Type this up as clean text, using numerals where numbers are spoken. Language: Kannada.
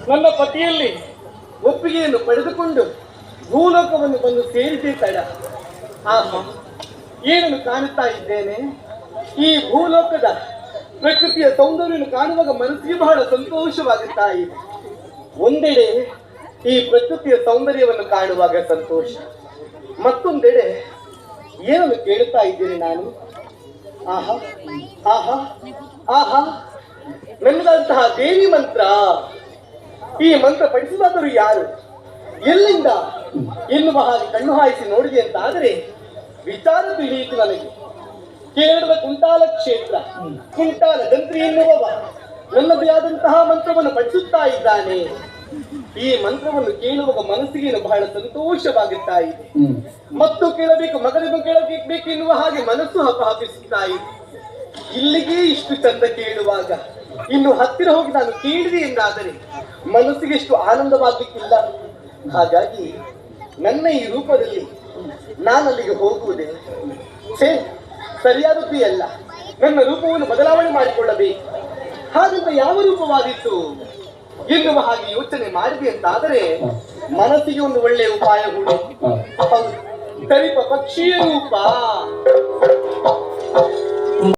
ನನ್ನ ಪತಿಯಲ್ಲಿ ಒಪ್ಪಿಗೆಯನ್ನು ಪಡೆದುಕೊಂಡು ಭೂಲೋಕವನ್ನು ಬಂದು ಸೇರಿಸಿ ತಡ. ಆಹಾ, ಏನನ್ನು ಕಾಣುತ್ತಾ ಇದ್ದೇನೆ. ಈ ಭೂಲೋಕದ ಪ್ರಕೃತಿಯ ಸೌಂದರ್ಯವನ್ನು ಕಾಣುವಾಗ ಮನಸ್ಸಿಗೆ ಬಹಳ ಸಂತೋಷವಾಗುತ್ತಾ ಇದೆ. ಒಂದೆಡೆ ಈ ಪ್ರಕೃತಿಯ ಸೌಂದರ್ಯವನ್ನು ಕಾಣುವಾಗ ಸಂತೋಷ, ಮತ್ತೊಂದೆಡೆ ಏನನ್ನು ಕೇಳುತ್ತಾ ಇದ್ದೇನೆ ನಾನು. ಆಹಾ ಆಹಾ ಆಹಾ, ನನ್ನದಂತಹ ದೇವಿ ಮಂತ್ರ. ಈ ಮಂತ್ರ ಪಡಿಸುವುದಾದರೂ ಯಾರು, ಎಲ್ಲಿಂದ ಎನ್ನುವ ಹಾಗೆ ಕಣ್ಣು ಹಾಯಿಸಿ ನೋಡಿದೆ ಅಂತಾದರೆ ವಿಚಾರ ತಿಳಿಯಿತು ನನಗೆ. ಕೇರಳದ ಕುಂಟಾಲ ಕ್ಷೇತ್ರ ಕುಂಟಾಲ ಗಂತ್ರಿ ಎನ್ನುವವ ನನ್ನದೇ ಆದಂತಹ ಮಂತ್ರವನ್ನು ಪಡಿಸುತ್ತಾ ಇದ್ದಾನೆ. ಈ ಮಂತ್ರವನ್ನು ಕೇಳುವಾಗ ಮನಸ್ಸಿಗೆ ಬಹಳ ಸಂತೋಷವಾಗುತ್ತಾ ಇದೆ. ಮತ್ತು ಕೇಳಬೇಕು, ಮಗನಿಗೂ ಕೇಳಬೇಕು ಎನ್ನುವ ಹಾಗೆ ಮನಸ್ಸು ಹಪ್ಪಿಸುತ್ತಾ ಇದೆ. ಇಲ್ಲಿಗೆ ಇಷ್ಟು ಚಂದ ಕೇಳುವಾಗ ಇನ್ನು ಹತ್ತಿರ ಹೋಗಿ ನಾನು ಕೇಳಿದೆ ಎಂದಾದರೆ ಮನಸ್ಸಿಗೆ ಎಷ್ಟು ಆನಂದವಾಗಲಿಕ್ಕಿಲ್ಲ. ಹಾಗಾಗಿ ನನ್ನ ಈ ರೂಪದಲ್ಲಿ ನಾನಲ್ಲಿಗೆ ಹೋಗುವುದೇ ಸರಿಯಾದದ್ದು ಅಲ್ಲ. ನನ್ನ ರೂಪವನ್ನು ಬದಲಾವಣೆ ಮಾಡಿಕೊಳ್ಳಬೇಕು. ಹಾಗಂತ ಯಾವ ರೂಪವಾಗಿತ್ತು ಎನ್ನುವ ಹಾಗೆ ಯೋಚನೆ ಮಾಡಿದೆ ಅಂತಾದರೆ ಮನಸ್ಸಿಗೆ ಒಂದು ಒಳ್ಳೆಯ ಉಪಾಯ ಹೂಡಿ. ಹೌದು, ಕರಿಪ ಪಕ್ಷಿಯ ರೂಪ.